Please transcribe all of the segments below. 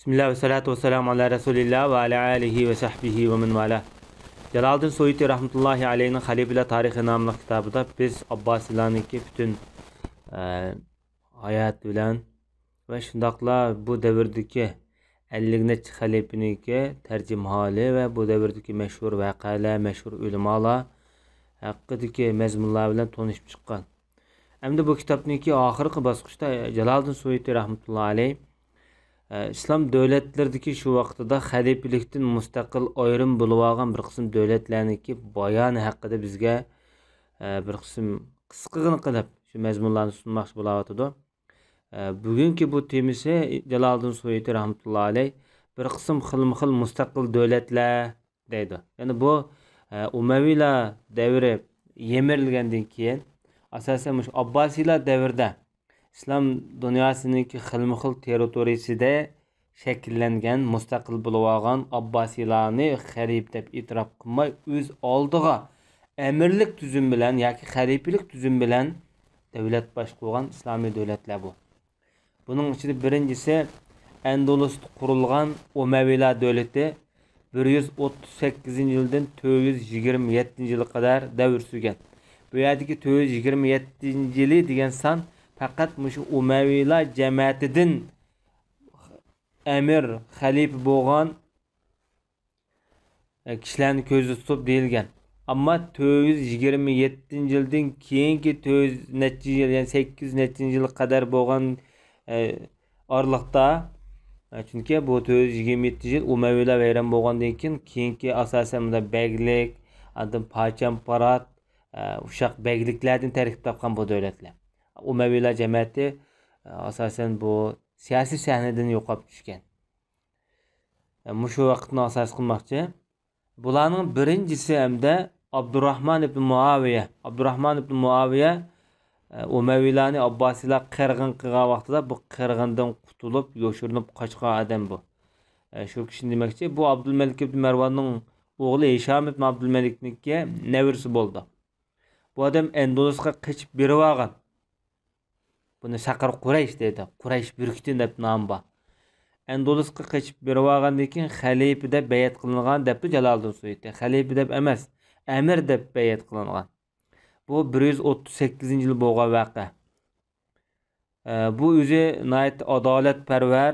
Bismillah ve salatu ve selamu ala Resulillah ve ala alihi ve sahbihi ve min vala. Jaloliddin Suyuti rahmetullahi aleyhinin Halifeler Tarihi namlı kitabıda biz Abbasilarniki bütün hayat bilen ve şundaqla bu devirdeki 50 halifeniki tercüm hali ve bu devirdeki meşhur vakalar, meşhur ulemalar hakkındaki mezmunlar bilen tanışıp çıkan. Endi bu kitapniki ahırkı basqıçta Jaloliddin Suyuti rahmetullahi aleyh İslam devletlerindeki şu vaqtida xalifelikdən müstəqil ayrım bulub alğan bir qism devletlərniki bayan haqqında bizga bir qism qisqagina qilib şu məzmunlarni sunmoqchi bo'layotidu. Bugungi bu temisi Jaloliddin Suyuti rahmetullahi alayh bir qism xilma-xil mustaqil devletlar deydi. Yani bu Umaviylar davri yemirilgandan keyin asosan mush Abbasiylar davrida İslam dünyasındaki xilma-xil territoriyasida shakllangan mustaqil bo'lib olgan Abbasiylarni xalif deb e'tirof qilmay o'z oldiga amirlik tuzum bilan yoki xalifalik tuzum bilan davlat boshqargan islomiy davlatlar bu. Buning ichida birinchisi Andalusda qurilgan Umaviylar davlati 138-yildan 427-yilga qadar davr surgan. Bu yerdagi 427-yili degan son faqat mushu Umaviylar jamiyatidan amir, xalifa bo'lgan kishilarni ko'zda tutib deyilgan. Ammo 427-yildan keyingi 400 necha yil, ya'ni 800-yilga qadar bo'lgan oralıqda, chunki bu 427-yil Umaviylar vayron bo'lgandan keyingi asosan bunda beglik, adım paçam-parat, uşaq begliklardan tarkib topgan bu davlatlar. Umaviylar jamiyati asosan bu siyosiy sahnadan yo'qolib tushgan. Mushu vaqtni asos qilmoqchi. Bularning birinchisi hamda Abdurrahman ibn Muaviya. Abdurrahman ibn Muaviya Umaviylarni Abbasiylar qirg'in qilgan vaqtida bu qirg'indan qutulib, yo'shirinib qochgan odam bu. Shu kishi demoqchi, bu Abdulmalik ibn Marvanning o'g'li Hisham ibn Abdulmalikniki nevirisi bo'ldi. Bu odam Andalusga qochib berib olgan. Buni Saqar Quraysh deydi. Quraysh burkiti deb nom bor. Andalusga qochib berib olgandan keyin xalifa deb bayat qilingan debdi Jaloliddin Suyuti. Xalifa deb emas, amir deb bayat qilingan. Bu 138-yil bo'lgan voqea. Bu o'zi nihoyat adolatparvar,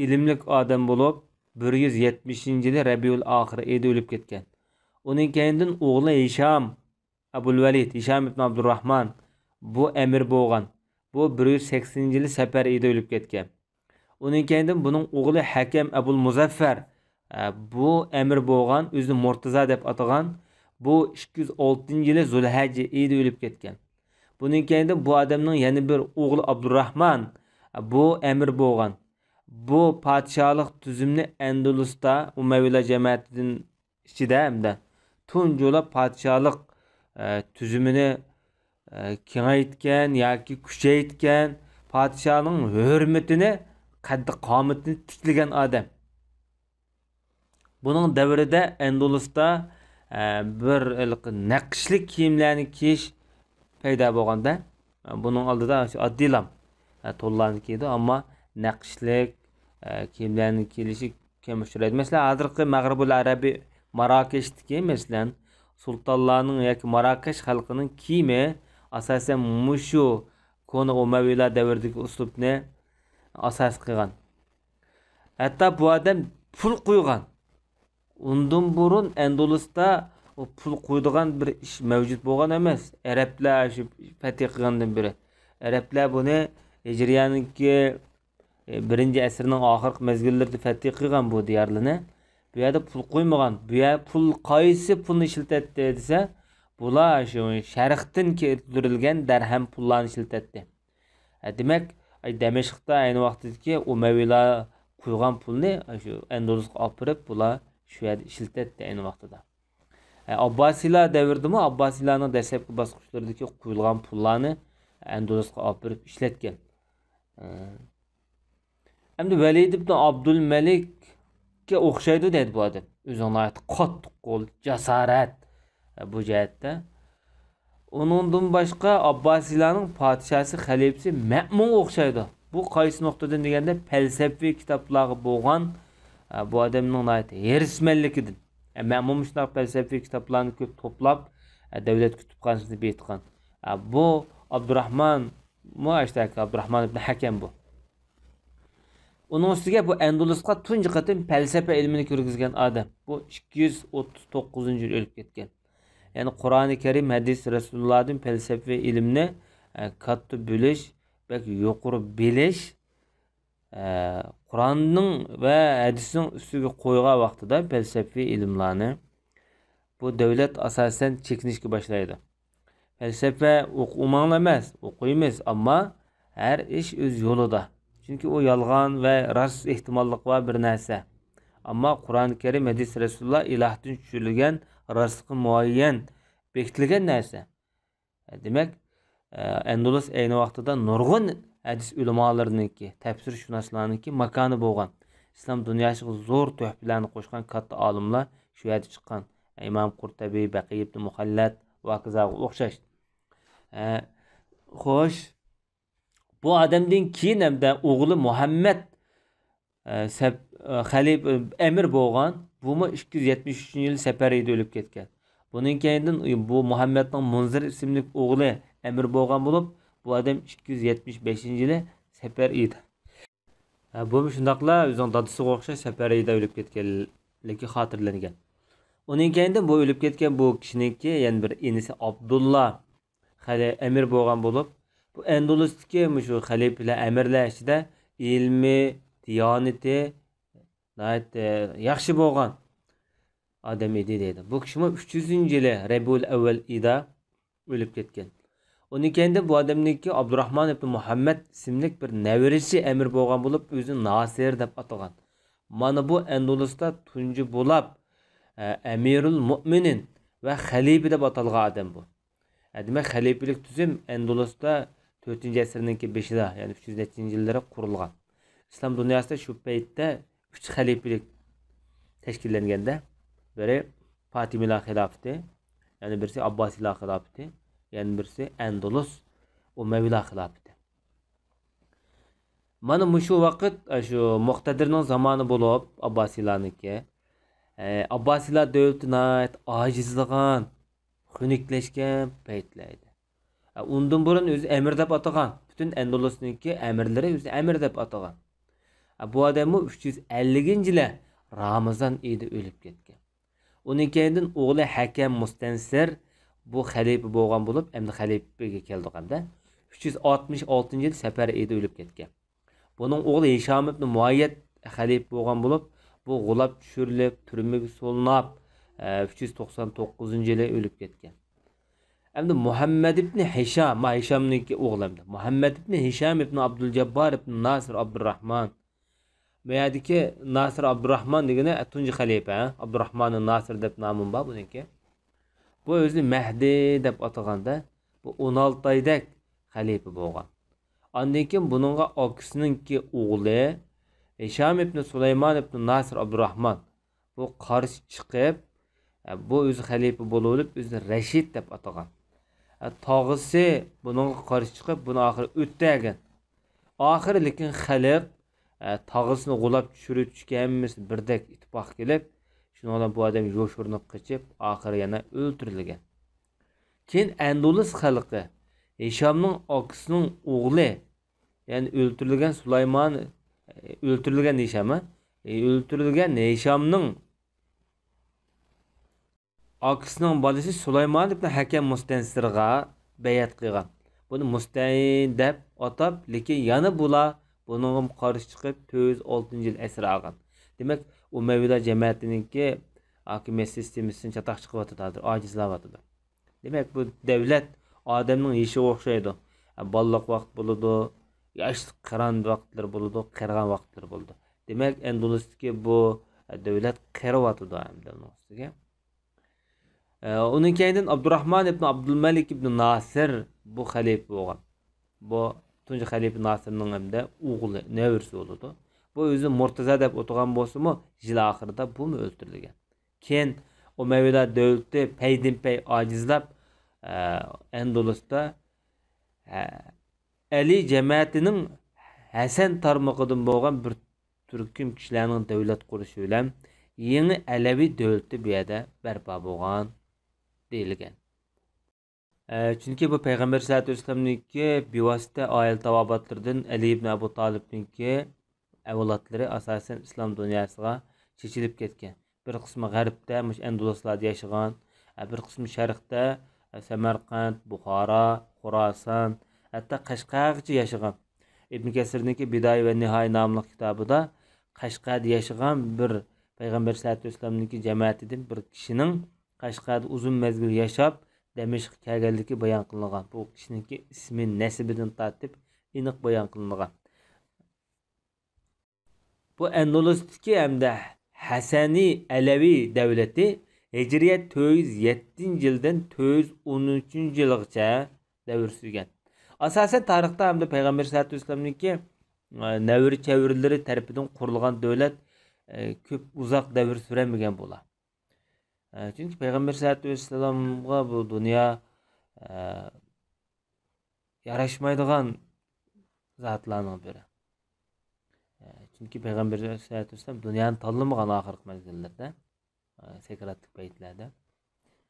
ilmlik odam bo'lib, 170-yili Rabiul Oxir oyida o'lib ketgan. Uning keyindan o'g'li Hisham Abul Valid, Hisham ibn Abdurrahman bu amir bo'lgan. Bu 180-yili Safar oyida o'lib ketgan. Uning keyindan buning o'g'li Hakam Abul Muzaffar bu amir bo'lgan, o'zini Murtaza deb atagan. Bu 206-yili Zulhajja oyida o'lib ketgan. Buning keyindan bu odamning yana bir o'g'li Abdurrahman bu amir bo'lgan. Bu podshohlik tuzumni Andalusda Umaviylar jamiyatidan ichida hamda tunjulab podshohlik tuzumini kengaytgan yoki kuchaytgan, podshohning hurmatini, qaddi qomatini tiklagan odam. Buning davrida Andalusda bir naqshli kiyimlarni kiyish paydo bo'lganda, buning oldida oddilam to'llarni kiydi, ammo naqshlik kiyimlarni kiyishi kam uchraydi. Masalan, hozirgi Mag'ribul Arabiy Marokashdagi masalan sultonlarning yoki Marokash xalqining kiyimi asosan mushu koni Umaviylar davridagi uslubni asos qilgan. Hatto bu odam pul qo'ygan. Undan burun Andalusda o pul qo'ydigan bir ish mavjud bo'lgan emas. Arablar shu fatih qilgandan beri. Arablar buni Hijriyaniki 1-asrning oxirgi mezgillarida fatih qilgan bu diyorlarni. Bu yerda pul qo'ymagan. Bu yer pul qaysi pulni ishlatdi desa, bular shu sharqdan keltirilgan darham pullarni ishlatdi. Demak, Damashqda ayni vaqtdagi Umaviylar qo'ygan pulni shu Andalusga olib kirib, bular shu yerda ishlatdi ayni vaqtida. Abbasiylar davridimi, Abbasiylarning dastlabki bosqichlaridagi qo'yilgan pullarni Andalusga olib kirib ishlatgan. Endi Valid ibn Abdulmalikka o'xshaydi dedi bu odam. O'zining qattiq qo'l, jasorat bu jihatda. Onundan başqa Abbasiylarning podshosi, xalifasi Ma'munga o'xshaydi. Bu qaysi nuqtadan deganda falsafiy kitoblarga bo'lgan bu odamning herismanligidan. Men shunday falsafiy kitoblarni ko'p to'plab davlat kutubxonasida betgan. Bu Abdurrahman Abdurrahman ibn Hakam bu. Onun üstüge bu Endolusqa tunji qatim falsafa ilmini kirgizgan adam. Bu 239-yil o'lib ketgan. Yani Qur'oni Karim, hadis Rasulullah'ın falsafa ilmini katta bilish, belki yuqori bilish, Qur'onning va hadisning ustiga qo'ygan vaqtida falsafa ilmlarni bu davlat asosan chekinishga boshlaydi. Falsafa o'qimanglar emas, o'qiymiz, ammo har ish o'z yo'lida. Çünkü o yalgan ve rast ihtimallık var bir narsa. Ama Kur'an-ı Kerim, hadis Resulullah ilahdan düşürülgen, rastlıkı muayyen, bektilgen narsa. Demek, Endolus aynı vaxtıda nurgun hadis ulamalarınınki, tefsir şunaslarınınki makanı boğan. İslam dünyası zor töhbelerini koşkan katta alimler şu yerde çıkan. İmam Kurtabi, Baqi ibn Muhallat ve kızağı okşaş. Hoş. Bu adamdan keyin hamda o'g'li Muhammad xalif emir bo'lgan. Bu 273-yil safarida o'lib ketgan. Bundan keyin bu Muhammadning Munzir ismli o'g'li emir bo'lgan bo'lib, bu adam 275-yili safar edi. Bu shundaqla o'zining dadasiga o'xshash safarida o'lib ketganligi xotirlangan. Undan keyin bu o'lib ketgan bu kishiniki, ya'ni bir inisi Abdullah emir bo'lgan bo'lib, bu Endolus'taki şu halifeler, emirler içinde ilmi, diyaneti, yaxşı bo'lgan adam edi deydi. Bu kişi 300-yili Rabiul Avval ida o'lib ketgan. Onun keyin bu adamniki Abdurrahman ibn Muhammad ismli bir nevirisi emir bo'lgan bo'lib, o'zini Nasir deb atagan. Mana bu Endolus'ta tunji bo'lib Emirul Mu'minin ve xalife deb atalgan adam bu. Demek xalifelik tüzüm Endolus'ta 4. asrninki 5'ida, yani 300-yillarda qurilgan. İslam dünyasida şu paytda 3 xalifelik tashkillanganda, biri Fatimilar xilofati, yani birisi Abbasilar xilofati, yani birisi Endolus Umayyilar xilofati. Mana shu vaqt shu muqtadirning zamoni bo'lib Abbasilarniki. Abbasilar davlatini ojizlagan, xunukleşken paytlaydi. Undan burun özü emir deb atagan. Bütün Endolus'niki emirleri özü emir deb atagan. Bu adamı 350-yili Ramazan ayida o'lib ketgan. Onun keyin o'g'li Hakam Mustansir bu xalifa bo'lgan bo'lib, endi xalifaga keldi hamda 366-yil safar ayida o'lib ketgan. Bunun o'g'li Hisham ibn Muayyad xalifa bo'lgan bo'lib, bu g'ulab tushirilib, turmaga solinib 399-yili o'lib ketgan. Endi Muhammad ibn Hisham, Hishamniki o'g'limdi. Muhammad ibn Hisham ibn Abduljabbor ibn Nasir Abdurrahman. Bu yerdagi Nasir Abdurrahman degani tunji xalifa, Abdurrahman'ın Nasir deb nomi bor buniki. Bu o'zi Mahdi deb ataganda, bu 16 oydak xalifa bo'lgan. Ondan keyin buningga akasininki o'g'li Hisham ibn Sulaymon ibn Nasir Abdurrahman bu qarshi chiqib, bu o'zi xalifa bo'lib, o'zi Rashid deb atagan. Tog'isi buningga qarshi chiqib, buni oxiri o'tdagan. Oxiri lekin xalq tog'isini g'ulab tushirib birdek ittifoq kelib, shundan bu odam yo'shirinib qochib, oxiri yana o'ldirilgan. Keyin Endolus xalqi Hishamning akasining o'g'li, ya'ni o'ldirilgan Sulaymon, o'ldirilgan Hishami, o'ldirilgan Hishamning akasining bolasi Sulaymon ibn Hakam Mustansirga bayat qilgan. Buni Mustayn deb atab, lekin yana bular buningga qarshi chiqib 406-yil asir olgan. Demak, Umayyilar jamiyatininki hokimiyat sistemasini chataq chiqyapti, ojizlayapti. Demak, bu davlat odamning yeshiga o'xshaydi. Balliq vaqt bo'ladi, yoshlik qiron vaqtlar bo'ladi, qirg'an vaqtlar bo'ladi. Demak, Endolusdagi bu davlat qiryapti hamda. Onun keyin Abdurrahman ibn Abdulmalik ibn Nasir bu xalifa bo'lgan. Bu tunji xalifa Nasirning hamda o'g'li, nevirsi bo'ldi. Bu o'zi Murtaza deb o'tgan bo'lsa-mu, yil oxirida bu o'ldirilgan. Keyin Umayyilar davlati paydin-pay ojizlab Endolusda Ali jamiyatining Hasan tarmoqidan bo'lgan bir turkum kishilarning davlat qurishi bilan yangi Alaviy davlati bu yerda barpo bo'lgan deyilgan. Chunki bu payg'ambar sallallohu alayhi vasallamniki bevosita oila tavobatlardan Ali ibn Abu Talibniki avlodlari asosan islom dunyosiga chechilib ketgan. Bir qismi g'arbda, mush Andaluslarda yashagan, bir qismi sharqda, Samarqand, Buxoro, Xorason, hatto Qashqargacha yashagan. Ibn Kasirniki Bidoya va Nihoya nomli kitobida Qashqarda yashagan bir payg'ambar sallallohu alayhi vasallamniki jamoatidan bir kishining Qashqarda uzun mezgil yashab Damashqqa kelganligi bayon qilingan. Bu kishiningki ismi, nasabidan tortib aniq bayon qilingan. Bu Andalusdagi hamda Hasani Alaviy davlati Hijriyat 407-yildan 413-yilgacha davr sürgan. Asosan tarixda hamda payg'ambar sallallohu alayhi vasallamniki navri çevrileri tarafidan qurilgan davlat ko'p uzoq davr suramagan bo'lar. Çünkü payg'ambar sallallohu alayhi vasallamga bu dunyo yarashmaydigan zatlarning biri. Çünkü payg'ambar sallallohu alayhi vasallam dunyoni tanlamagan oxirgi mezgillarda, sakaratlik paytlarda.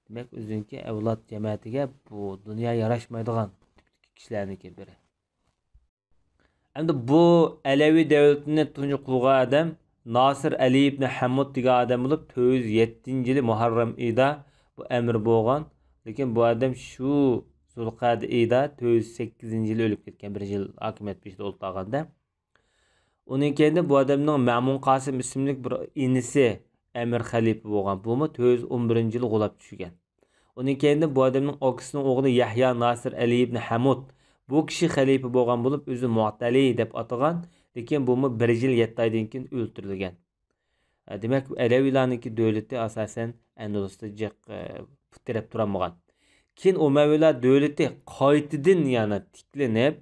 Demak, o'ziniki avlod jamiyatiga bu dunyo yarashmaydigan kishilarniki biri. Endi bu Alaviy davlatini tunji qurgan odam Nasir Ali ibn Hamud degan odam bo'lib, 407-yili Muharram oyida bu amir bo'lgan. Lekin bu odam shu Zulqa'da oyida 408-yili o'lib ketgan, bir yil hokimiyat beshida o'ltirganda. Uning keyinda bu odamning Ma'mun Qosim ismli bir inisi amir xalifa bo'lgan. Bu 411-yili g'ulab tushgan. Uning keyinda bu odamning okisining o'g'li Yahya Nasir Ali ibn Hamud bu kishi xalifa bo'lgan bo'lib, o'zi Mu'tali deb atagan. Lekin bu 1 yil 7 oydan keyin o'ldirilgan. Demak, Alaviylarniki davlati asosan Andalusda jiq putirab turamagan. Keyin Umayyalar davlati qaytadan yana tiklanib,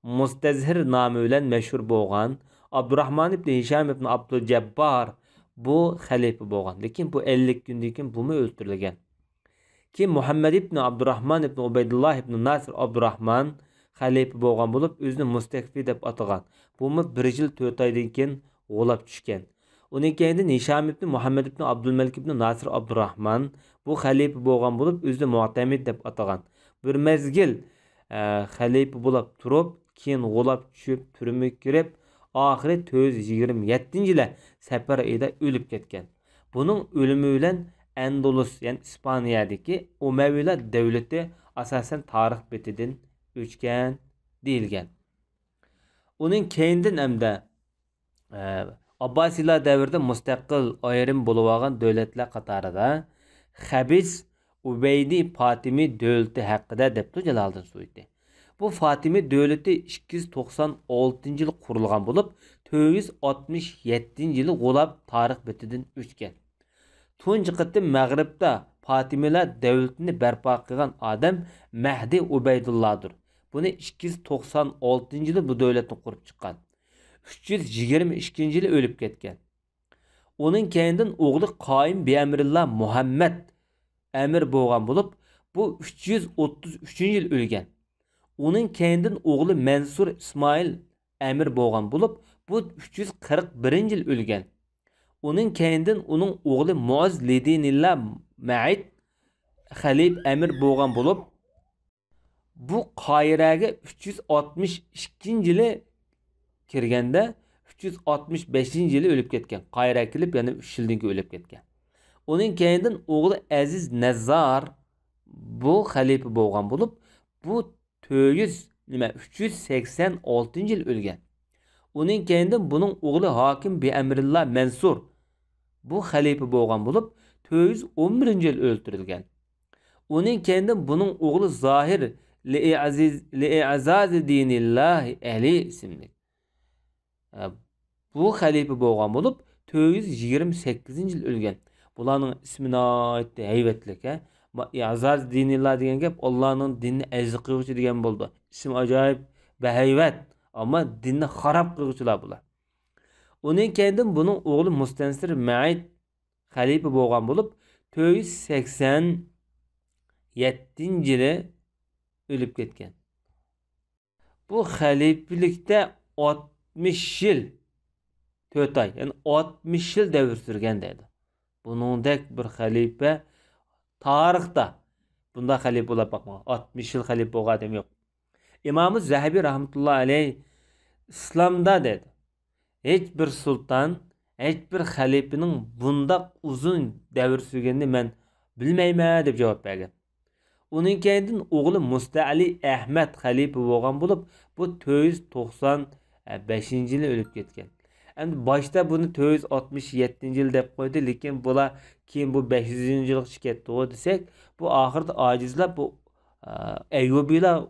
Mustazhir nomi bilan mashhur bo'lgan Abdurrahman ibn Hisham ibn Abdul Jabbar bu xalifa bo'lgan. Lekin bu 50 kundan keyin bu o'ldirilgan. Keyin Muhammad ibn Abdurrahman ibn Ubaydullah ibn Nasr Abdurrahman xalifa bo'lgan bo'lib, o'zini Mustakfi deb atagan. Bu 1 yil 4 oydan keyin g'ulab tushgan. Uning keyindan Hisham ibn Muhammad ibn Abdulmalik ibn Nasr Abdurrahman bu xalifa bo'lgan bo'lib, o'zini Mu'tamid deb atagan. Bir mezgil xalifa bo'lib turib, keyin g'ulab tushib, turmaga kirib, oxiri 427-yilda Safar oyida o'lib ketgan. Buning o'limi bilan Andalus, ya'ni Ispaniyadagi Umayyalar davlati asosan tarix betidan o'chgan deyilgan. Uning keyindan hamda Abbasiylar davrida mustaqil ayrim bo'lib olgan davlatlar qatorida Habis Ubaydi Fatimi davlati haqida debdi Jaloliddin Suyuti. Bu Fatimi davlati 296-yil qurilgan bo'lib, 467-yili g'ulab tarix betidan o'chgan. Tunji qatim Mag'ribda Fatimilar davlatini barpo qilgan odam Mahdi Ubaydullohdir. Buni 296-yili bu davlatni qurib chiqqan. 322-yili o'lib ketgan. Uning keyindan o'g'li Qoyim Bi'amrillah Muhammad amir bo'lgan bo'lib, bu 333-yil o'lgan. Uning keyindan o'g'li Mansur Ismoil amir bo'lgan bo'lib, bu 341-yil o'lgan. Uning keyindan uning o'g'li Muaz Lidinillah Ma'id xalif amir bo'lgan bo'lib, bu Qoyiraga 362-yili kirganda 365-yili o'lib ketgan. Qoyiraga kelib yana 3 yildan keyin o'lib ketgan. Uning keyindan o'g'li Aziz Nazzar bu xalifa bo'lgan bo'lib, bu 386-yil o'lgan. Uning keyindan buning o'g'li Hokim Bi'amrillah Mansur bu xalifa bo'lgan bo'lib, 411-yil o'ldirilgan. Uning keyindan buning o'g'li Zohir Li'azaz dinillah Ali ismli bu xalifa bo'lgan bo'lib, 428-yil o'lgan. Bularning ismini aytdi, hayvatlik, ha. Azaz dinillah degan gap Allohning dinini aziz qiluvchi degan bo'ldi. Ism ajoyib, bahayvat, ammo dinni xarob qiluvchilar bular. Uning keyindan buning o'g'li Mustansir Ma'id xalifa bo'lgan bo'lib, 487-yili o'lib ketgan. Bu xalifalikda 60 yıl 4 ay, yani 60 yıl devir sürgen dedi. Bunundek bir halife tarihte bunda halife olab bakma. 60 yıl halife olgan adam yok. İmam-ı Zahabi rahmetullahi aleyh İslam'da dedi. Hiçbir sultan, hiçbir halifenin bunda uzun devir sürgenini ben bilmeyme deb cevap bergan. Onun keyin oğlu Musta'li Ahmet halife bo'lgan bo'lib, bu 495-yili o'lib ketgan. Endi boshda buni 467-yil deb qo'ydi, lekin bular keyin bu 500-yilga ketdi desak, bu oxirida ojizlar bu Ayyubiylar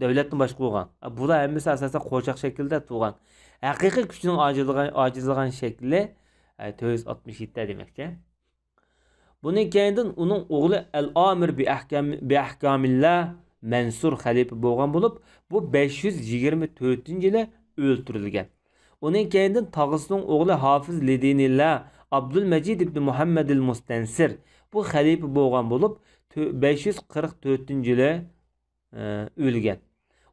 davlatni boshqargan. Bular hammasi asosan qo'shaq shaklda tug'an. Haqiqiy kuchning ojizlagan shakli 467 demakchi. Bunun keyin onun oğlu El-Amir bi ahkamillah Mansur halife bo'lgan bo'lib, bu 524-yili o'ltirilgan. Onun keyin tog'isining o'g'li Hafiz Lidinillah Abdülmecid ibn Muhammed el-Mustansir bu halife bo'lgan bo'lib, 544-yili o'lgan.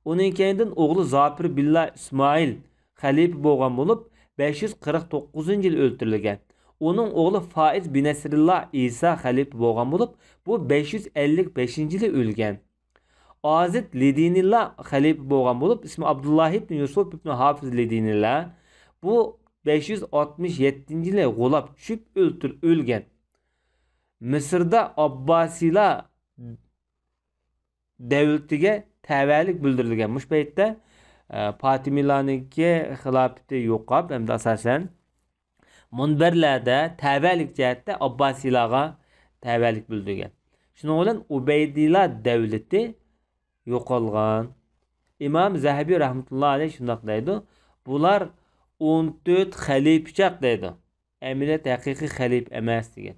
Onun keyin o'g'li Zafir billah İsmail halife bo'lgan bo'lib, 549-yil o'ltirilgan. Onun oğlu Faiz bin Esrillah İsa halife bo'lgan bo'lib, bu 555-yili o'lgan. Azid Lidinillah halife bo'lgan bo'lib, ismi Abdullah ibn Yusuf ibn Hafiz Lidinillah bu 567-yili g'olab tushib o'lgan. Misrda Abbasiylar davlatiga tavallik bildirilgan. Mush paytda Fatimilarniki xilofati yo'qab, hamda asosan munberlarda tavallik jihatda Abbasiylarga tavallik bildirgan. Shuning bilan Ubaydillar davlati yo'qolgan. İmam Zahabi rahmetullah alayh shundoq deydi. Bular 14 xalifacha deydi. Amaliyat haqiqiy xalifa emas degan.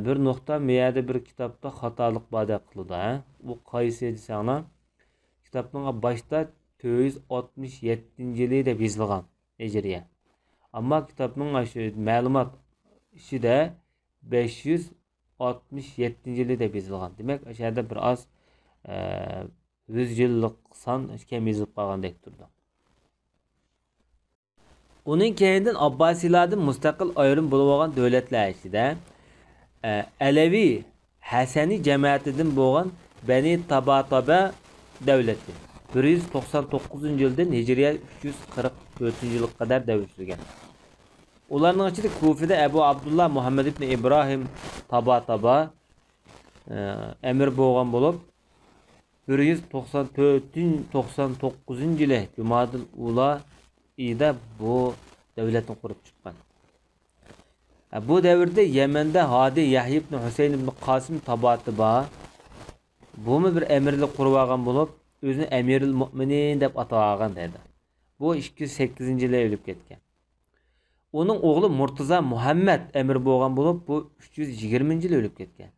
Bir nokta meyada bir kitapta xatolik bada qildi. Bu qaysi desanglar? Kitapning boshda 467-yili deb yozilgan Hijriya. Ama kitabning ma'lumot ichida 567-yili deb yozilgan. Demak, o'shada bir oz 100 yillik son kam yozib qolgandek turdi. Uning keyindan Abbasiylardan mustaqil ayrim bo'lib olgan davlatlar ichida Alevi Hasani jamoatidan bo'lgan Bani Tabataba davlati 199-yildan Hijriya 344-yilga qadar davr surgan. Ularning ichida Kufada Abu Abdullah Muhammad ibn İbrahim Tabataba emir bo'lgan bo'lib 199-yili Jumadil Ula ida bu davlatni qurib chiqqan. Bu davrda Yemende Hadi Yahya ibn Husayn ibn Qasim Tabataba bu bir emirlik qurib olgan bo'lib, o'zini Emirul Mu'minin deb atagan dedi. Bu 208-yilda o'lib ketgan. Onun oğlu Murtaza Muhammed emir bo'lgan bo'lib, bu 320-yilda o'lib ketgan.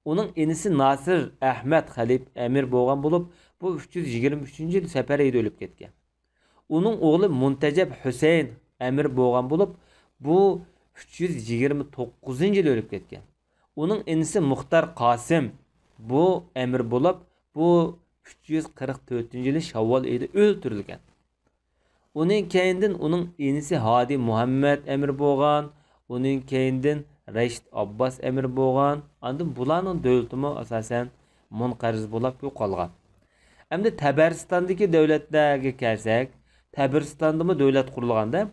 Onun enisi Nasir Ahmed Halif emir bo'lgan bo'lib, bu 323-yil safarida o'lib ketgan. Onun oğlu Muntajab Husayn emir bo'lgan bo'lib, bu 329-yilda o'lib ketgan. Onun enisi Muxtar Qasim bu emir bo'lib, bu 344-yili Şavval ayida o'ltirilgan. Onun keyindan onun enisi Hadi Muhammed emir bo'lgan, onun keyindan Rashid Abbas emir bo'lgan. Andan bularning davlatimi asosan munqariz bo'lib yo'qolgan. Endi Tabaristondagi davlatlarga kelsak, Tabaristondami davlat qurilganda,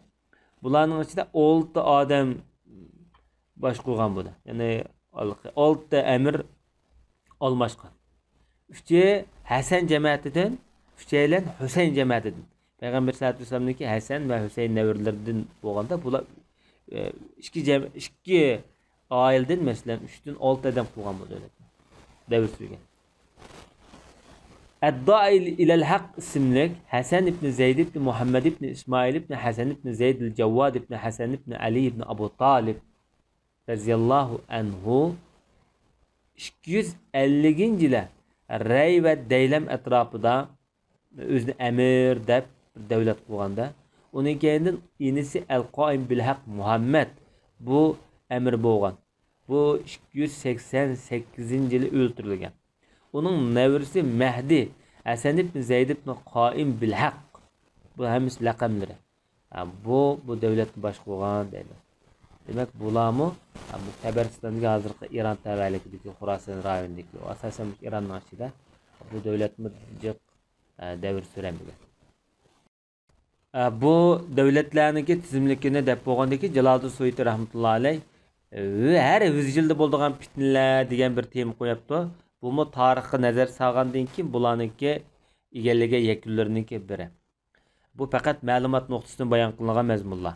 bularning ichida 6 odam boshqargan bo'ldi. Ya'ni 6 emir almashgan. 3 Hasan jamoatidan, 3 Husayn jamoatidan. Peygamber sallallahu aleyhi ve sellem'deki Hasan ve Hüseyin nevirlerinden bo'lganda bular ikki oildan masalan 3dan 6 adam qilgan bu davlatni. Davr surgan. Ad-Da'i ilal Haq ismli Hasan ibn Zayd ibn Muhammad ibn İsmail ibn Hasan ibn Zayd el-Cawad ibn Hasan ibn Ali ibn Abu Talib radiyallahu anhu 250-yilda Rey ve Deylem etrafında özünü emir deb davlat qilganda, onun keyin inisi El-Qaim bil Haq Muhammed bu emir bo'lgan. Bu 288-yili o'ltirilgan. Onun nevrisi Mehdi Hasan ibn Zayd ibn Qaim bil Haq Bu hammasi laqamlari. Bu davlatni boshqargan deydi. Demak, bularmi bu Tabaristondagi hozirgi Iron tavalikidagi Xorason rayonidagi asosan Ironning ichida bu davlatni jiq davr suramagan. Bu davlatlarniki tizimlikini deb bo'lgandiki Jaloliddin Suyuti rahmatullohi alayh har 100 yilda bo'ladigan fitnalar degan bir tema qo'yapti. Bu tarixga nazar solgandan keyin bularniki egallagan yakunlarniki biri. Bu faqat ma'lumot nuqtasidan bayon qilingan mazmunlar.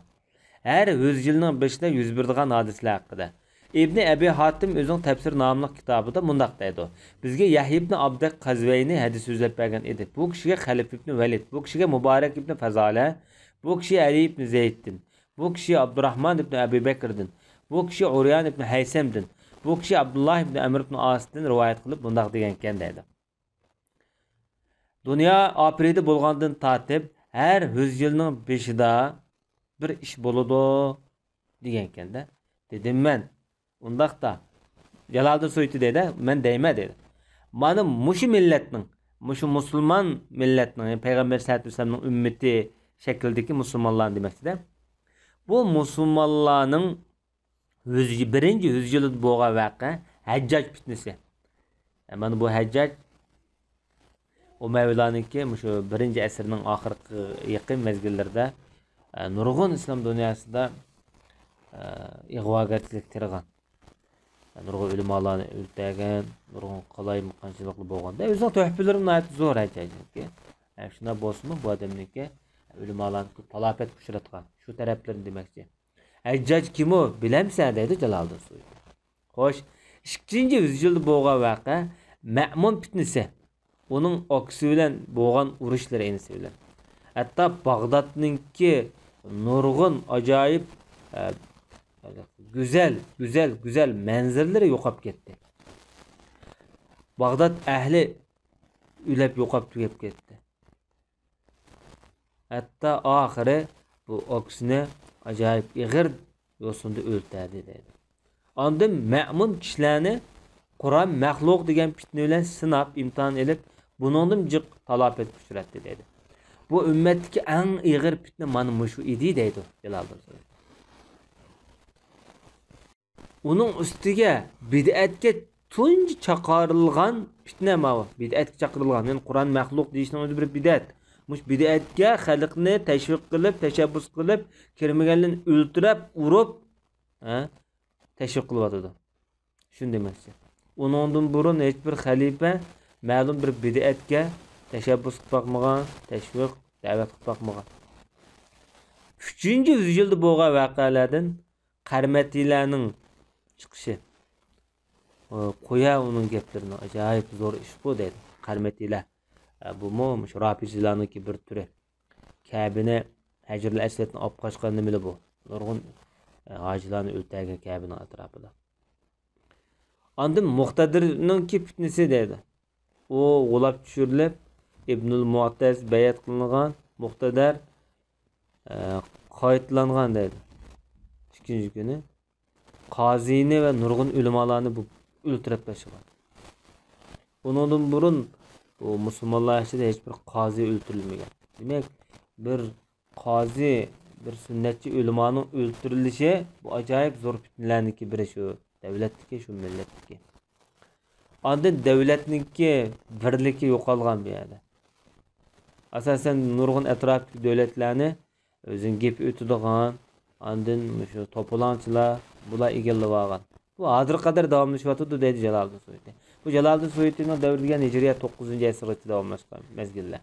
Her 100 yılının başında 101'diğen hadisler hakkında. İbn Abi Hatim özün tefsir namlı kitabında mundaq deydi. Bizge Yahya ibn Abd Qazveyni hadis sözlep bergen idi. Bu kişiye Halif ibn Velid, bu kişiye Mübarek ibn Fazale, bu kişiye Ali ibn Zeyd'din, bu kişiye Abdurrahman ibn Abi Bekir'din, bu kişiye Uryan ibn Haysem'din, bu kişiye Abdullah ibn Amr ibn As'din rivayet kılıp mundaq degenken deydi. Dünya apridi bolgandan tatip her 100 yılının başında bir iş boludu degenken de dedim men undaqda Jaloliddin Suyuti dedi men deyme dedi. Mana muşu milletning, muşu musulmon milletning, yani Peygamber sallallohu alayhi vasallamning ümmeti şeklideki musulmonlar demekdir. Bu musulmonlarning birinci yüzyılda bo'lgan vaqa Hajjaj fitnesi. Mana bu Hajjaj Umayyalarniki şu birinci asrning oxirgi yaqin mezgillarda nurg'un islom dunyosida ig'vogarchilik tirgan. Nurg'un ulamolarni o'ldirgan, nurg'un qalaymaqonchilikli bo'lganda o'zining tuhfalarini ayt zo'r aytaydi. Shunda bo'lsinmi bu odamniki ulamolarni talafat uchratgan. Shu taraflarni demoqchi. Hajjaj kim o? Bilamsan deydi Jaloliddin Suyuti. Xo'sh, 2-yüzyılda bo'lgan vaqa Ma'mun fitnesi. Onun aksi bilan bo'lgan urushlari enisi bilan. Hatta Bag'dodningki nurg'un ajoyib güzel manzaralari yo'qolib ketdi. Bag'dod ahli ulab yo'qolib tugab ketdi. Hatta oxiri bu aksini ajoyib ig'ir yo'sinda o'ltirdi dedi. Ondan Ma'mun kishilarni Qur'on maxluq degan fitna bilan sinab imtihon elib buningdan jiq talafat uchratdi dedi. Bu ümmetdeki en ig'ir fitna mana mushu idi deydi Jaloliddin. Onun ustiga bid'atga tunji chaqarilgan fitna ma bid'atga chaqirilgan. Yani Qur'on maxluq deyishning o'zi bir bid'at. Mush bid'atga xalqni tashviq qilib, tashabbus qilib, kirmaganlarni o'ltirib, urib, tashviq qilyotdi. Shunday emas. Uningdan burun hech bir xalifa ma'lum bir bid'atga tashabbus qilib bakmagan, tashviq, da'vat qilib bakmagan. 3-yüzyılda bo'lgan voqealardan Qarmatilarning chiqishi. Qo'ya uning gaplarini ajoyib zo'r ish bu deydi. Qarmatilar. Bu shu Rafizlarningki bir turi. Kabini Hajrul Aswadni olib qochgan nima bu? Nurg'un hojilarni o'ltirgan Kabining atrofida. Ondan Muqtadirningki fitnasi deydi. O g'ulab tushirilib Ibnul Mu'taz bayat qilingan Muqtadar qaytlangan deydi. 2-nji kuni qozini va nurg'un ulamolarni bu o'ltirib tashlagan. Undan burun bu musulmonlar ichida hech bir qozi o'ltirilmagan. Demak, bir qozi, bir sunnatchi ulamoning o'ltirilishi bu ajoyib zo'r fitnalarniki biri shu davlatniki, shu millatniki. Ondan davlatniki birligi yo'qolgan bu yerda. Asosan nurg'un atrofdagi davlatlarni o'zing gap o'tadigan, ondan shu to'polonchilar bular egallab olgan. Bu hozir qadar davomlashyapti deydi Jaloliddin Suyuti. Bu Jaloliddin Suyutining davriga Hijriya 9-asrgacha davomlashgan mezgillar.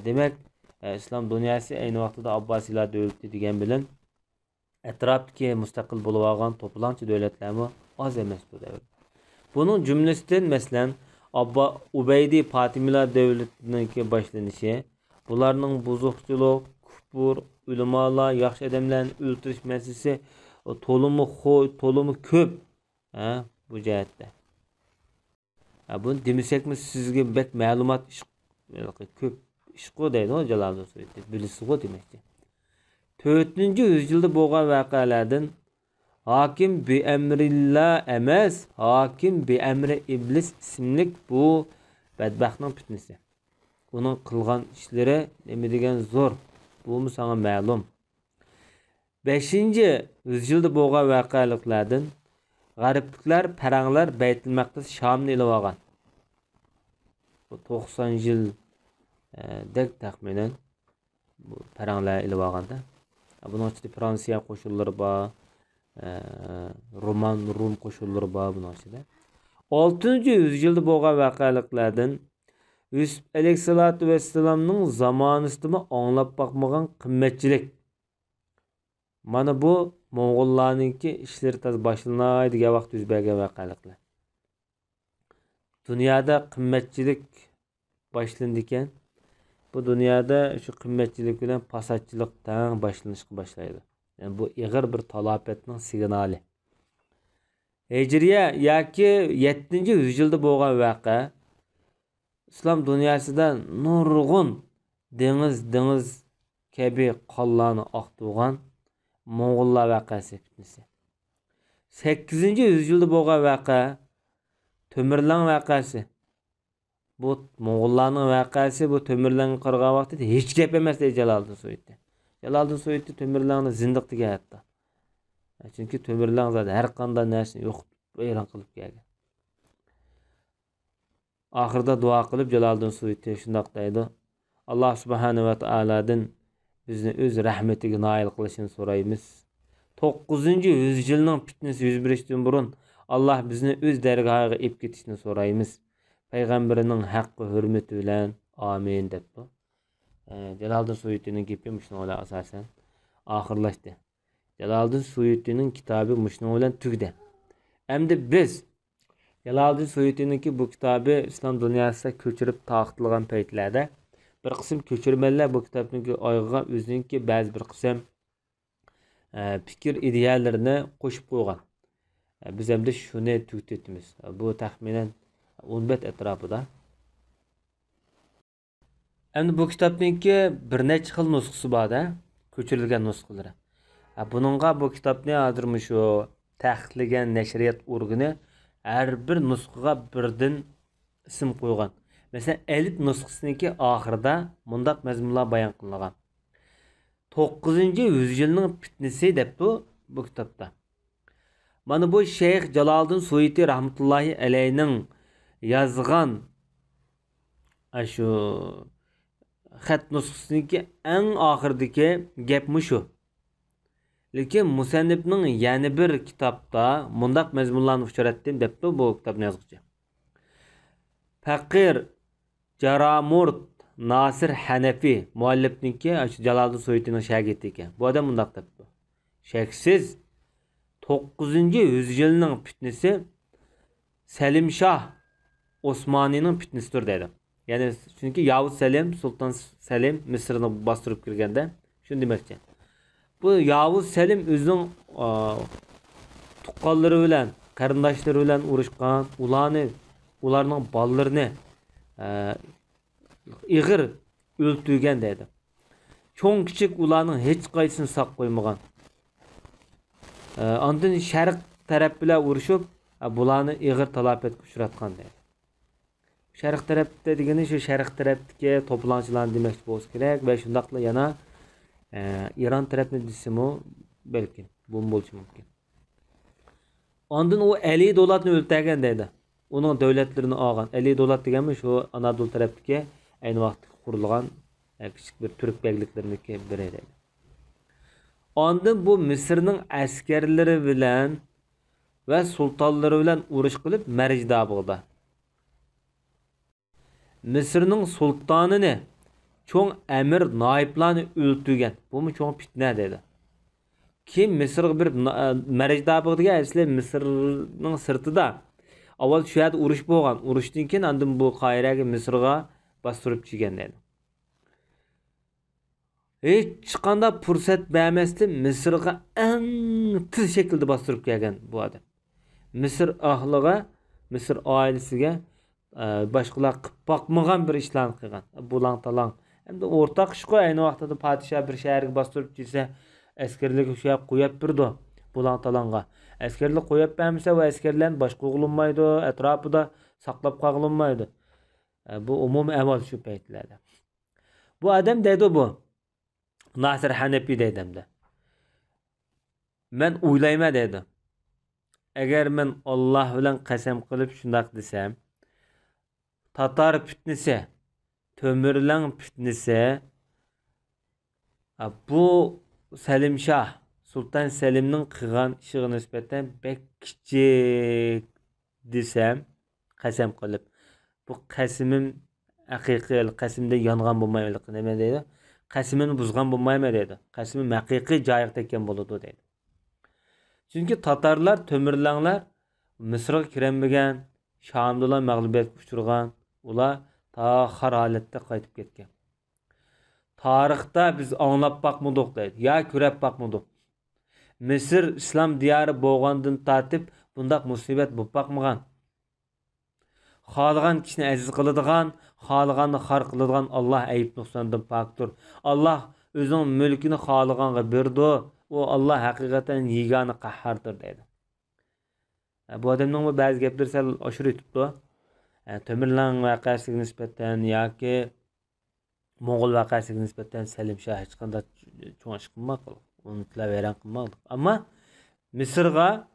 Demak, islom dunyosi ayni vaqtida Abbosiylar davlati degan bilan atrofdagi mustaqil bo'lib olgan to'polonchi davlatlarmi oz emas bu davr. Bunun cümlesinden mesela Ubaydi Fatimilar devletinin başlanışı, bunların bozukçuluk, küfür, ulamalar, yaxşı adamların öldürüş meselesi tolumu köp bu cihette. Bunu demesek mi sizge bek malumat köp iş deydi o Jaloliddin Suyuti. Bilisi o demekti. 4-yüzyılda bo'lgan voqealardan Hakim bi emrillah emas, hakim bi emri iblis isimlik bu bedbaxtning fitnesi. Onun qilgan ishlari nima degan zo'r. Bu sana ma'lum. 5-yüzyılda bo'lgan voqealiklardan g'arbliklar paranglar Baytul Maqdis Shamni ilib olgan. Bu 90 yil dek taxminan bu paranglar ilib olganda. Bunun içinde Fransiya qo'shinlari bor, Rum qo'shinlari bor bunun içinde. 6-yüzyılda bo'lgan voqealiklardan Yusuf Aleyhissalatu vesselam'ның zamanısında anlap bakmagan qimmatchilik. Mana bu Moğollarningki ishlar tez boshlanadigan vaqt yuz bergan voqealiklar. Dunyoda qimmatchilik boshlandi ekan. Bu dunyoda shu qimmatchilik bilan fasodchilik tang boshlanishga boshlaydi. Yani bu ig'ir bir talafotning signali. Hijriya yoki 7-yüzyılda bo'lgan voqea İslam dünyasida nurg'un dengiz kabi qonlarni oqtirgan Moğollar voqeasi fitnasi. 8-yüzyılda bo'lgan voqea Tömürlan voqeasi. Bu Moğollarning voqeasi bu Tömürlanga qaragan vaqtida hech gap emas deydi Jaloliddin Suyuti. Jaloliddin Suyuti Tömürlanni zindiq degan hatto. Chunki Tömürlan zot har qanday narsani yo'qib vayron qilib kelgan. Ahırda dua qilib Jaloliddin Suyuti shundoq deydi. Alloh subhanahu va taoladan bizni o'z rahmatiga noil qilishini so'raymiz. 9-yüzyılning fitnasi yuz berishdan burun Alloh bizni o'z dargohiga olib ketishni so'raymiz. Payg'ambarining haqqi hurmati bilan amin debdi. Jaloliddin Suyutining gapi shunga asosan oxirlashdi. Jaloliddin Suyutining kitobi shunga bilan tugdi. Endi biz Jaloliddin Suyuti'ninki bu kitabı İslam dünyasida ko'chirib taqtilgan paytlarda bir qism ko'chirmanlar bu kitobning oyog'iga o'zininki ba'zi bir qism fikr ideyallarini qo'shib qo'ygan. Biz endi shuni tugitamiz. Bu taxminan 10 bet atrofida. Endi bu kitobninki bir necha xil nusxasi bor-da, ko'chirilgan nusxalari. Buningga bu kitobni hozir shu taqiqlagan nashriyat organi her bir nusxaga birden isim qo'ygan. Mesela elit nusxasiniki oxirida mundaq mazmunlar bayon qilingan. 9-yüzyılning fitnasi debdi bu kitobda. Mana bu Şeyh Jaloliddin Suyuti rahmetullahi alayhining yozgan shu xat nusxasiniki eng oxiridagi gapmi shu. Lekin musannifning yana bir kitobda mundaq mazmunlarni uchratdim debdi bu kitobni yozuvchi. Faqir Jaramurt Nasir Hanafi muallifniki Jaloliddin Suyutining shogirdi ekan. Bu odam mundaq debdi. Shaksiz 9-yüzyılning fitnasi Selim Shah Osmonining fitnasidir dedi. Yani çünkü Yavuz Selim, Sultan Selim Mısır'ını bastırıp kirganda şunu demekçi. Bu Yavuz Selim özünün tuqqanlari bilan, qarindoshlar bilan urushgan, ularning bolalarni ig'ir o'ltirgan dedi. Cho'ng kichik ularning hech qaysini saq qo'ymagan. Ondan sharq taraf bilan urushib, bularni ig'ir talafotga uchratgan dedi. Sharq tarafda degani shu sharq tarafdagi to'planchilar demoqchi bo'lsa kerak va shundaqla yana İran tarafını desimi belki bu bo'lishi mumkin. Ondan o 50 dolarni o'ltirgan dedi. Onun davlatlarini olgan. 50 dolar deganmi shu Anadolu tarafdagi ayni vaqtda qurilgan kichik bir turk begliklarniki biri dedi. Ondan bu Misrning askarlari bilan va sultonlari bilan urush qilib Marjda bo'ldi. Misrning sultonini çoğun emir naiplarını öldürgen. Bu mu çoğun fitne dedi. Kim Mısır'ı bir Marjda bo'ldi asli Mısır'ның sırtıda. Avval şu yerda urush bo'lgan. Urushdan keyin andan bu Qayraga Mısırga bastırıp chigan dedi. Hech qanday fursat bermasdan Mısırga eng tiz şekilde bastırıp kelgan bu adam. Mısır ahliga, Mısır ailesiga boshqalar qilib boqmagan bir ishlarni qilgan. Bulang talang. Endi o'rtaq ish qo'y, ayni vaqtida podshoh bir shaharga bostirib kelsa, askarlarga ushlab qo'yib birdi bulang talanga. Askarlar qo'yib bermasa va askarlarni boshqa qilinmaydi, atrofida saqlab qo'yilmaydi. Bu umumiy amal shu paytlarda. Bu adam deydi bu. Nasir Hanefi deydi hem de. Men o'ylayman dedi. Eğer men Allah bilan qasam qilib shundoq desam, Tatar fitnesi, Tömürlang fitnesi, bu Selim Şah, Sultan Selim'nin qilgan ishiga nisbatan bek kichik desam, qasam qilib, bu qasimim haqiqiy, qasimda yongan bo'lmaydi, nima deydi? Qasimini buzgan bo'lmaymi deydi. Qasimim haqiqiy joyiga tekkan bo'ladi deydi. Çünkü Tatarlar, Tömürlanglar Mısır'a kiremegen, Şam'dalar mağlubiyet uçurgan, ular ta har haletde qaytib ketken. Tarixda biz anlap bakmadık deydi. Ya körep bakmadık. Mısır İslam diyarı boğandın tatip bundak musibet bu bakmagan. Xalıgan kişini aziz kılıdığan, xalıganı xar kılıdığan Allah ayıp noksandan paktır. Allah özünün mülkünü xalıganğa berdi. O Allah hakikaten yegani qahhardır deydi. Bu adamның bazı gaplar sal aşırı tutdu. Tömürlang vaqasiga nisbatan yoki Moğol vaqasiga nisbatan Selim Şah hech qanday cho'ng ish qilmadi. Unutilaveran qilmadi. Ammo Misrga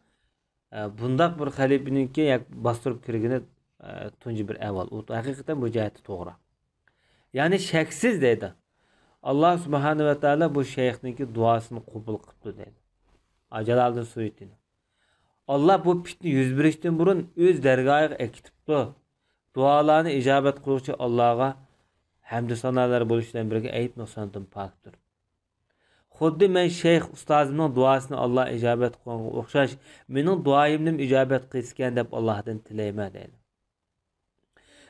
bundaq bir xalifaninki bostirib kirgani tunji bir avval. U haqiqatan bu jihati to'g'ri. Ya'ni shaksiz deydi. Allah subhanahu ve taala bu şeyhninki duasını kabul kıldı dedi. Jaloliddin Suyuti. Allah bu fitni yüz berishdan burun öz dergahı ekitipdi. Dualarını icabet kıluvchi Allah'a hamd sanolar bo'lishdan birga ayıp nuqsondan pokdir. Xuddi men şeyh ustozimning duasini Allah icabet qilganga o'xshash, mening duoyimni icabet qilgan deb Allohdan tilayman dedi.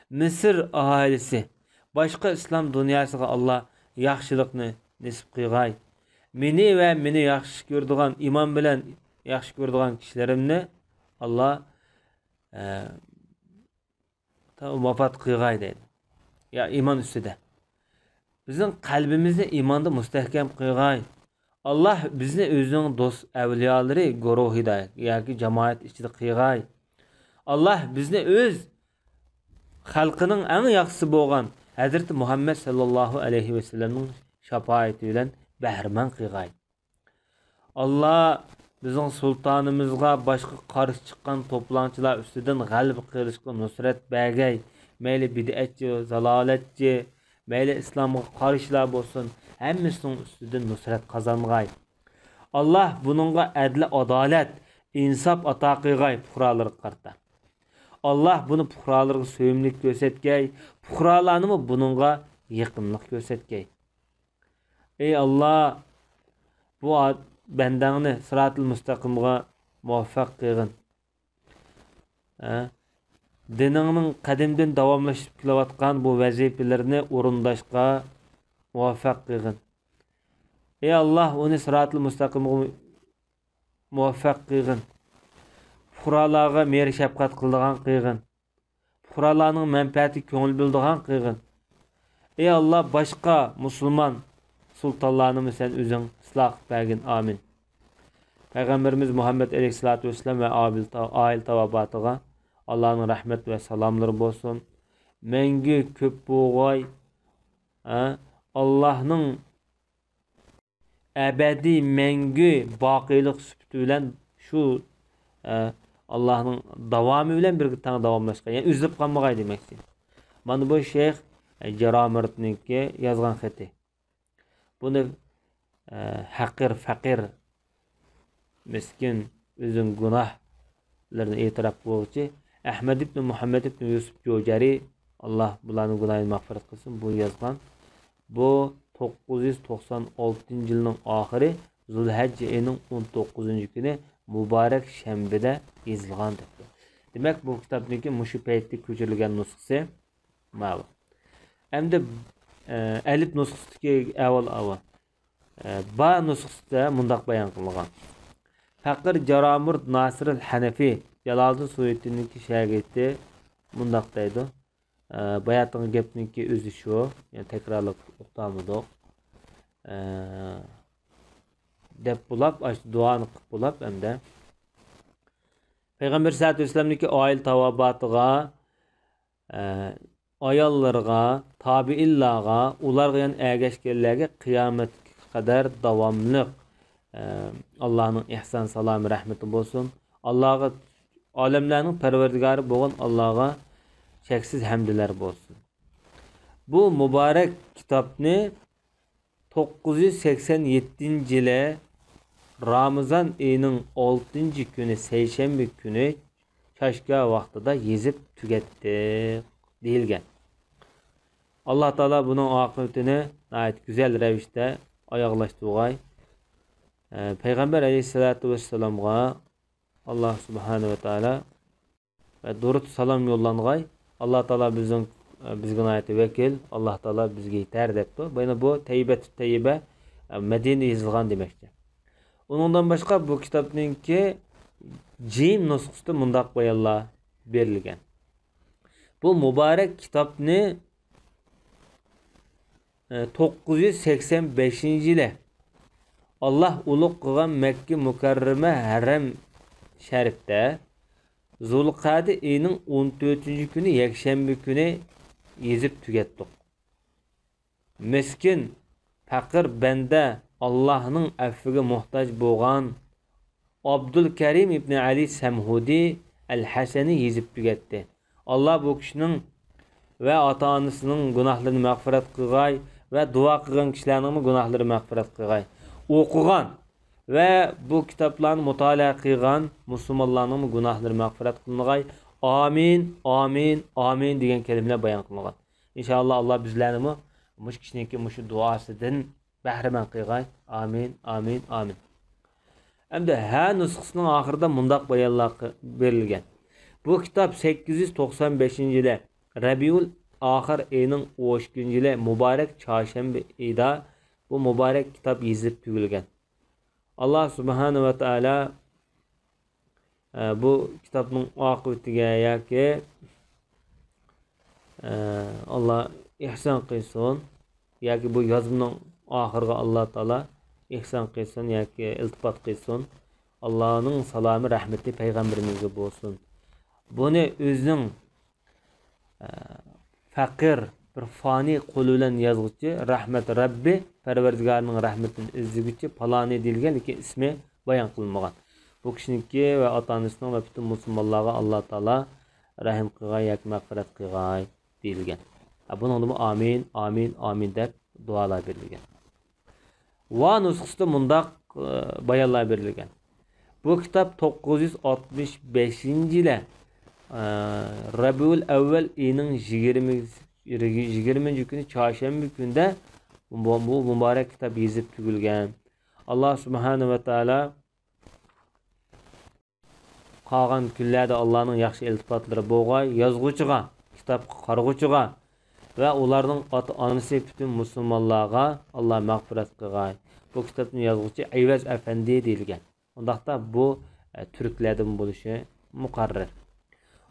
Misr aholisi boshqa islom dunyosiga Allah yaxshilikni nisib qilg'ay. Meni va meni yaxshi ko'radigan, iymon bilan yaxshi ko'radigan kishilarimni Allah vafot qilg'ay dedi. Ya iymon ustida. Bizning qalbimizni iymonda mustahkam qilg'ay. Allah bizni o'zining do'st avliyolari guruhida yoki jamoat ichida qilg'ay. Allah bizni o'z xalqining eng yaxshisi bo'lgan Hazreti Muhammed sallallahu aleyhi ve sellem'in şafaati bilen bəhrman qilg'ay. Allah bizning sultanımızga başqa qarşı chiqqan to'planchilar ustidan g'alaba qilishga nusrat bergay. Mayli bid'atchi, zalolatchi, mayli islomga qarshilar bo'lsin, hammasining ustidan nusrat qozong'ay. Allah buningga adl, adolat, insof ato qilg'ay fuqarolarga qarta. Allah bunu puhralarga söyümlük göstergey, puhralarını bununla yakınlık göstergey. Ey Allah, bu bendeni sırat-ı müstakimga muvaffak kılgın. Dininin kadimden davamlaşıp kilavatkan bu vazifelerini orundaşqa muvaffak kılgın. Ey Allah, onu sırat-ı müstakimga muvaffak kılgın. Fuqarolarga mehr shafqat qiladigan qilg'in. Fuqarolarning manfaati ko'ngil bildigan qilg'in. Ey Allah, boshqa musulmon sultonlarni sen o'zing isloh bergin. Amin. Payg'ambarimiz Muhammed alayhisolatu vasallam va oil tavabatiga Allohning rahmat va salomlari bo'lsin. Mengi ko'p bo'g'ay Allohning abadiy mengi boqiylik sifati bilan shu Allah'ın davamı bilen bir tane davamlaşkan. Yani üzülüp kalmagay demek için. Bana bu şeyh Ceramirt'ninki yazgan xati. Bunu hakir, fakir, miskin, özün günahlarını itiraf kılgıcı Ahmed ibn Muhammed ibn Yusuf Jojari, Allah bularning günahını mağfiret kılsın, bu yazgan. Bu 996 yılının ahiri Zulhecce ayının 19. günü mübarek şembede yazılgandır. Demek bu kitaptaki muşu peytli köçürülgen nusxası ma'lum. Hem de elif nusxasındaki evvel ba nusxasında mundaq bayan kılgan. Fakir Jaramurt Nasirul Hanefi Jaloliddin Suyuti'ninki şagirdi mundaq deydi. Bayatın gepninki özü şu, yani tekrarlık uqtamıdı. Dep bulap, duanı qıp bulap hem de Peygamber sallallahu aleyhi ve sellem'deki oil tavabatıga ayollarga, tabiillarga, ularga yani ergeçkenlerge kıyamet kadar davamlı Allah'ın ihsan, salamı, rahmeti olsun. Allah'a alemlerin perverdigarı boğan Allah'a çeksiz hamdler olsun. Bu mübarek kitapni 987 yılı Ramazan ayının 6. günü seyşembe günü çaşka vaxtida yezip tügettik deyilgen. Allah Teala bunun akıbetini gayet güzel revişte ayaklaştırgay. Peygamber aleyhissalatu vesselam'a Allah subhanahu ve teala ve durut salam yollangay. Allah Teala bizge ayeti vekil. Allah Teala bizge yeter depti. Bayna bu teyyibe Medine yazılgan demektir. Onundan başka bu kitapninki Jim nusxasida mundaq bayonlar berilgan. Bu mübarek kitapni 985 yili Allah ulug' qilgan Makka mukarrama haram sharifda Zulqa'da ayının 14. günü yakshanba kuni yezib tugatdik. Miskin, faqir banda Allah'ın affiga muhtoj bo'lgan Abdülkerim İbn Ali Semhudi El-Hasani yezib tugatdi. Allah bu kişinin ve ata-onasining günahlarını mağfiret qilgay ve dua qilgan kishilarning günahları mağfiret qilgay. O'qigan ve bu kitaplarni mutolaa qilgan musulmonlarning günahları mağfiret qilgay. Amin, amin, amin degan kelimeler bayon qilgan. İnşallah Allah bizlarni mush kishiniki mush duosidan bahramand qilgay. Amin, amin, amin. Hem her nüshasının ahırda mundaq bayonlar berilgan. Bu kitap 895 yılı Rabiul Ahir ayının 13 yılı mübarek çarşamba ayda bu mübarek kitap yazıp tügülgen. Allah subhanahu ve teala bu kitabın akıbetiga yaki Allah ihsan qilsin yaki bu yazımның ahırga Allah Teala ihsan qilsin yaki iltifat qilsin. Allah'ın salamı, rahmeti peygamberimizge bolsun. Bunu özünün fakir bir fani qo'li bilan yozuvchi rahmat Rabbi Parvardigorning rahmatini izlaguvchi paloni deyilgan, lekin ismi bayon qilinmagan. Bu kishiniki va ota-onasining va butun musulmonlarga Alloh taolo rahim qilgay yoki mag'firat qilgay deyilgan. Buningda amin, amin, amin deb duolar berilgan. Va nusxasida mundaq bayonlar berilgan. Bu kitap 965 yılı Rabiul Evvel ayının 20. günü çarşamba günde bu mübarek kitap yazıp tügülgen. Allah subhanahu ve teala qolgan kunlarda Allah'ın yaxshi iltifatlari bo'lg'ay, yozg'uchiga, kitap qarg'uchiga ve ularning ota-onasi bütün musulmonlarga Allah mag'firat qilgay. Bu kitapni yozg'uchi Ayvaz Efendi deyilgan. Ondaqda bu Türklerden bo'lishi muqarrar.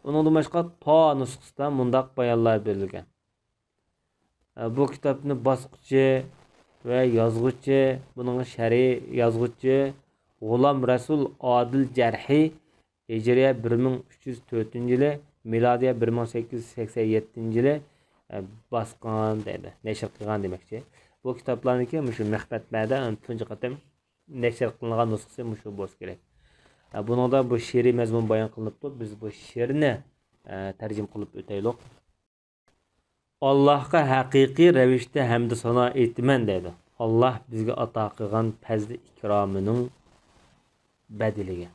Onun başka ta nusxasida mundaq bayonlar berilgan. Bu kitapni bosquchi ve yozg'uchi, buning shar'iy yozg'uchi G'ulom Rasul Odil Jarhi Hijriya 1304 yılı, miladiya 1887 yılı bosqan deydi. Nashr qilgan demakchi. Bu kitaplarniki mushu mahbatlarda tunji qatam nashr qilingan nusxasi mushu bo'lsa kerak. Buningda bu she'riy mazmun bayon qilinibdi. Biz bu she'rni tarjim qilib o'taylik. Allohga haqiqiy ravishda hamd sano aytaman deydi. Allah bizga ato qilgan fazli ikromining badiliga.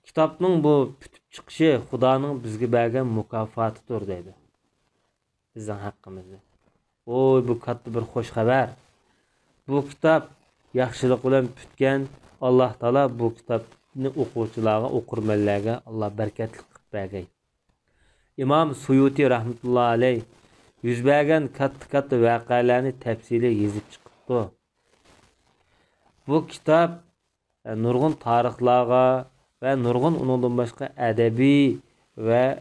Kitapning bu putib chiqishi Xudoning bizga bergan mukofotidir deydi. Bizning haqqimizda. Oy, bu katta bir xush xabar. Bu kitap yaxshilik bilan putgan Allah Teala bu kitapni o'quvchilarga, o'qirmanlarga Allah barakatli qilib bergay. İmam Suyuti rahmetullohi alayh yuz bergan katta voqealarni tafsili yozib chiqibdi. Bu kitap nurg'un tarixlarga ve nurg'un undan başka adabiy ve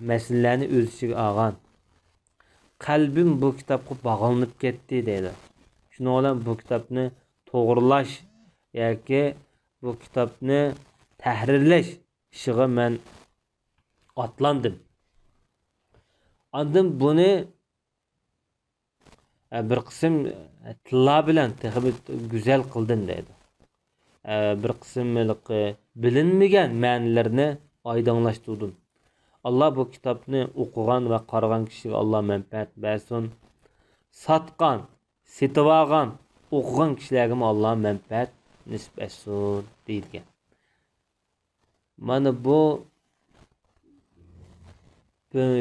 meselelerni o'z ichiga olgan. Qalbim bu kitobga bog'lanib ketdi deydi. Shuning bilan bu kitobni to'g'rilash yoki bu kitobni tahrirlash ishiga men atlandim. Ondan bunu bir qism tilla bilan güzel qildin dedi. Bir qismlik bilinmagan ma'nilarini oydinlashtirdin. Allah bu kitobni o'qigan va qaragan kishiga Allah manfaat bersin. Satqan, setib olgan, o'qigan kishilarga Allah manfaat nisb etsin deyilgan. Mana bu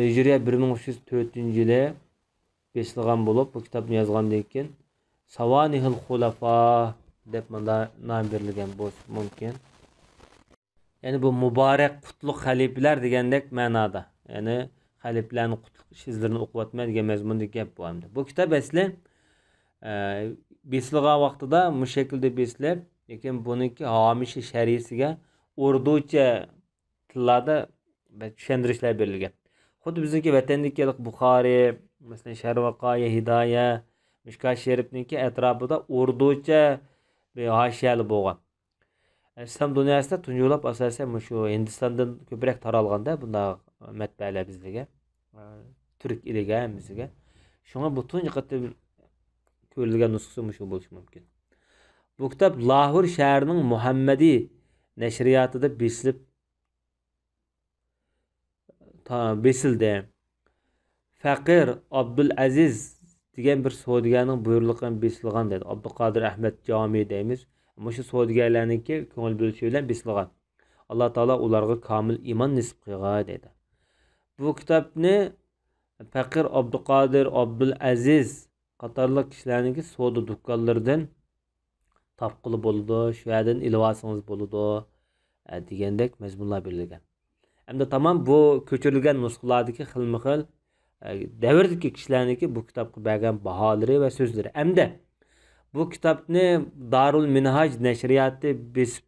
Hijriya 1304-yili besilgan bo'lib, bu kitobni yozgandan keyin Savanihul Xulafa deb nom berilgan bo'lishi mumkin. Yani bu mübarek qutluk xalifeler degandek ma'noda. Yani xalifelerning qutluk izlarini o'qib o'tma degan mazmunda gap bu hamda. Bu kitob asli besilgan vaqtida bu shaklda besilib, lekin buniki homishi sharisiga urducha tillarda tushuntirishlar berilgan. Xuddi bizniki vatandagi Buxoriy, masalan Sharvaqoya, Hidoya, Mishkat Sharifniki atrofida urducha bir hoshiyali bo'lgan. İslam dünyasında tunculab asasen şu Hindistan'dan köprek taralganda bunda matbaalar bizlege, Türk iliga bizlege. Şuna butun yıqatı ko'rilgan nusxasi şu bo'lishi mumkin. Bu kitap Lahor shahrining Muhammadi nashriyatida besildi. Faqir Abdulaziz degan bir savdogarning buyruqi besilgan dedi. Abduqodir Ahmad Jami deymiz. Şu savdogarlarniki ko'ngil bo'lishi bilan besilgan. Alloh taolo ularga komil iymon nisb qilgan dedi. Bu kitobni Faqir Abduqodir Abdulaziz qatorliq kishilarniki savdo do'konlaridan topqili bo'ladi, shu yerdan ilib olsangiz bo'ladi degandek mazmunlar berilgan. Hamda tamam bu ko'chirilgan nusxalardagi xilma-xil davrdagi kishilarniki bu kitobga bergan baholari va so'zlari. Hamda bu kitobni Darul Minhaj nashriyati besib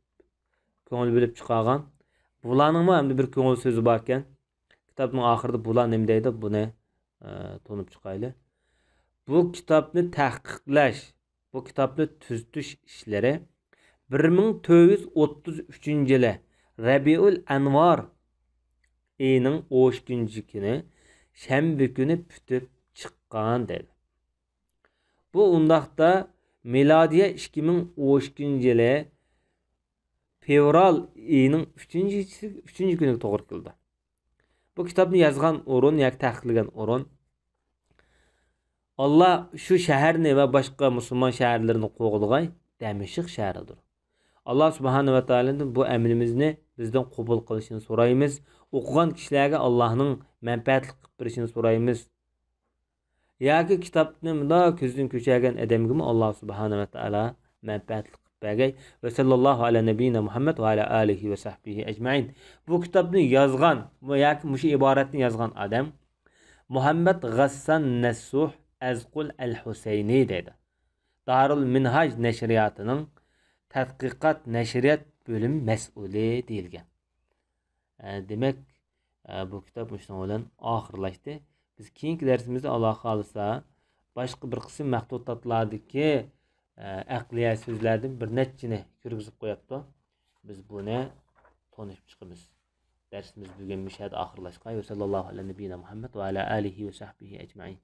ko'ngil bo'lib chiqargan. Bularning ham bir ko'ngil so'zi bor ekan. Kitobning oxirida bular nima deydi? Buni to'nib chiqayli. Bu kitobni tahqiqlash, bu kitobni tuzitish ishlari 1433-yili Rabiul Anvar ayning 13-kuni shanba kuni bitib chiqqan dedi. Bu undaqda milodiya 2013-yili fevral ayning 3-kuniga to'g'ri keldi. Bu kitobni yozgan o'rin yoki tahqiqlagan o'rin Allah şu şehirni ve başka Müslüman şehirlerini qo'g'ilg'ay Damashq shahridir. Allah subhanahu ve taoladan bu emrimizni bizden qabul qilishini so'raymiz. O'qigan kishilarga Allohning manfaatli qilib berishini so'raymiz. Yoki kitobni bunda ko'zdan ko'chirgan odamga Alloh subhanahu ve taolo manfaatli qilib bergay. Ve sallallahu ala nabiyina Muhammad ve ala alihi ve sahbihi ecmaîn. Bu kitobni yozgan va yoki mushu iboratni yozgan odam Muhammad Ghassan Nasuh Azqul al-Husayni dedi. Darul Minhaj nashriyatining tadqiqot nashriyat bo'lim mas'uli deyilgan. Demak, bu kitob shundan bilan oxirlashdi. Biz keyingi darsimizda Alloh xolisa boshqa bir qism maqtutotlardagi aqliya so'zlardan bir nechini kirgizib qo'yapti. Biz buni tanishib chiqamiz. Darsimiz bugun mishad oxirlashgan. Sallallohu alayhi va sallam Muhammad va ala alihi va sahbihi ecmaîn.